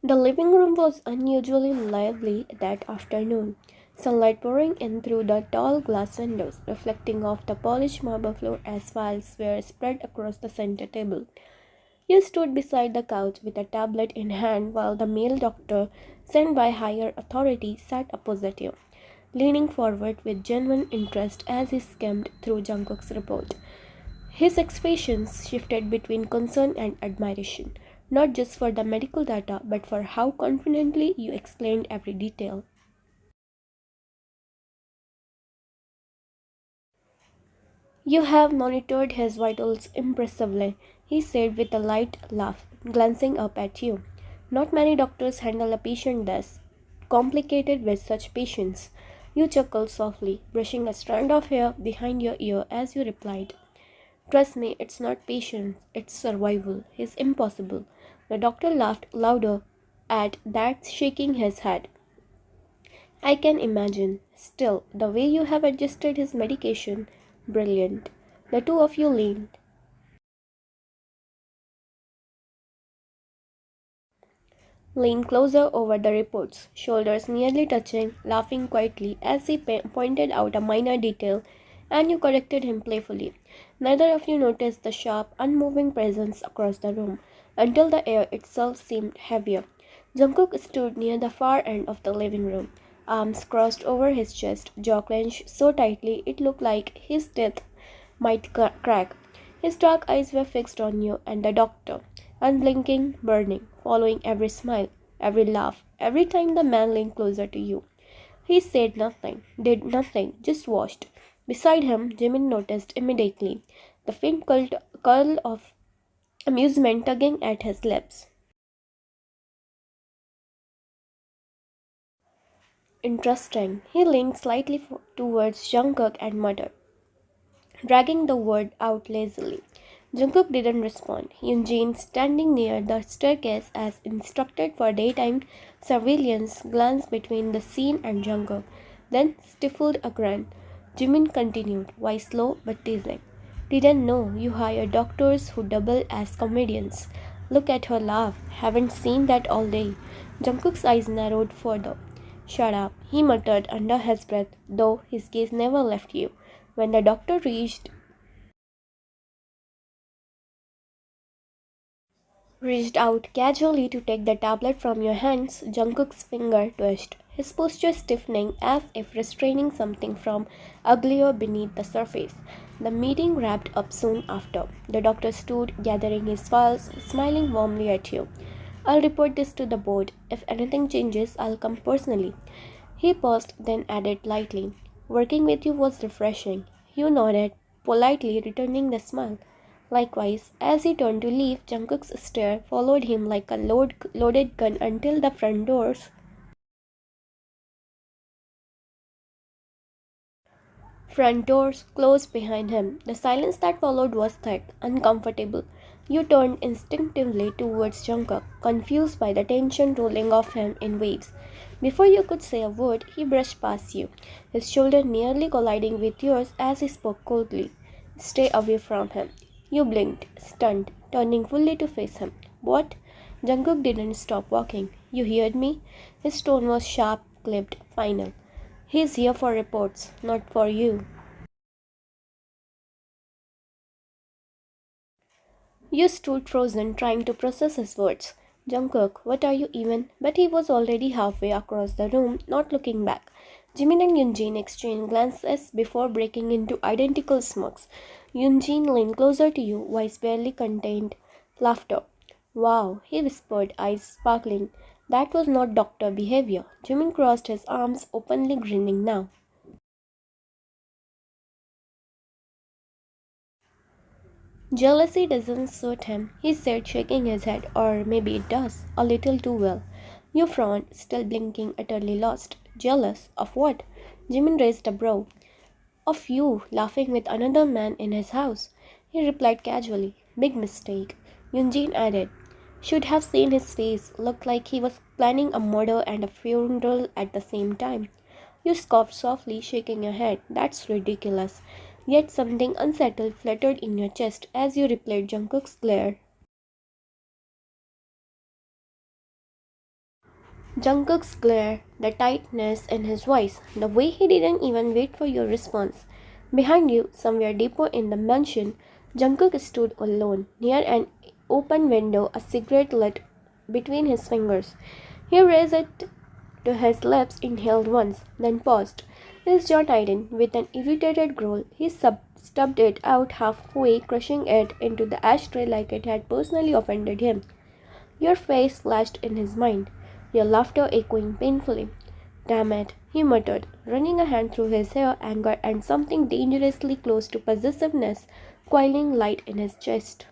The living room was unusually lively that afternoon, sunlight pouring in through the tall glass windows, reflecting off the polished marble floor as files were spread across the center table. You stood beside the couch with a tablet in hand while the male doctor, sent by higher authority, sat opposite you, leaning forward with genuine interest as he skimmed through Jungkook's report. His expressions shifted between concern and admiration, not just for the medical data, but for how confidently you explained every detail. You have monitored his vitals impressively, he said with a light laugh, glancing up at you. Not many doctors handle a patient this complicated with such patience. You chuckled softly, brushing a strand of hair behind your ear as you replied. Trust me, it's not patience, it's survival. It's impossible. The doctor laughed louder at that, shaking his head. I can imagine. Still, the way you have adjusted his medication, brilliant. The two of you leaned closer over the reports, shoulders nearly touching, laughing quietly as he pointed out a minor detail, and you corrected him playfully. Neither of you noticed the sharp, unmoving presence across the room until the air itself seemed heavier. Jungkook stood near the far end of the living room, arms crossed over his chest, jaw clenched so tightly it looked like his teeth might crack. His dark eyes were fixed on you and the doctor, unblinking, burning, following every smile, every laugh, every time the man leaned closer to you. He said nothing, did nothing, just watched. Beside him, Jimin noticed immediately the faint curl of amusement tugging at his lips. Interesting. He leaned slightly towards Jungkook and muttered, dragging the word out lazily. Jungkook didn't respond. Eugene, standing near the staircase as instructed for daytime surveillance, glanced between the scene and Jungkook, then stifled a grin. Jimin continued, voice slow but teasing. Didn't know you hire doctors who double as comedians. Look at her laugh. Haven't seen that all day. Jungkook's eyes narrowed further. Shut up, he muttered under his breath, though his gaze never left you. When the doctor reached out casually to take the tablet from your hands, Jungkook's finger twitched, his posture stiffening as if restraining something from uglier beneath the surface. The meeting wrapped up soon after. The doctor stood, gathering his files, smiling warmly at you. I'll report this to the board. If anything changes, I'll come personally. He paused, then added lightly, working with you was refreshing. You nodded, politely returning the smile. Likewise, as he turned to leave, Jungkook's stare followed him like a loaded gun until the front doors closed behind him. The silence that followed was thick, uncomfortable. You turned instinctively towards Jungkook, confused by the tension rolling off him in waves. Before you could say a word, he brushed past you, his shoulder nearly colliding with yours as he spoke coldly. Stay away from him. You blinked, stunned, turning fully to face him. What? Jungkook didn't stop walking. You heard me? His tone was sharp, clipped, final. He's here for reports, not for you. You stood frozen, trying to process his words. Jungkook, what are you even? But he was already halfway across the room, not looking back. Jimin and Yunjin exchanged glances before breaking into identical smirks. Yunjin leaned closer to you, voice barely contained laughter. Wow, he whispered, eyes sparkling. That was not doctor behavior. Jimin crossed his arms, openly grinning now. Jealousy doesn't suit him, he said, shaking his head. Or maybe it does, a little too well. You frowned, still blinking, utterly lost. Jealous? Of what? Jimin raised a brow. Of you, laughing with another man in his house. He replied casually. Big mistake. Yunjin added. Should have seen his face. Looked like he was planning a murder and a funeral at the same time. You scoffed softly, shaking your head. That's ridiculous. Yet something unsettled fluttered in your chest as you replayed Jungkook's glare. Jungkook's glare, the tightness in his voice, the way he didn't even wait for your response. Behind you, somewhere deeper in the mansion, Jungkook stood alone, near an open window, a cigarette lit between his fingers. He raised it to his lips, inhaled once, then paused. His jaw tightened with an irritated growl. He stubbed it out halfway, crushing it into the ashtray like it had personally offended him. Your face flashed in his mind, your laughter echoing painfully. Damn it, he muttered, running a hand through his hair, anger and something dangerously close to possessiveness coiling light in his chest.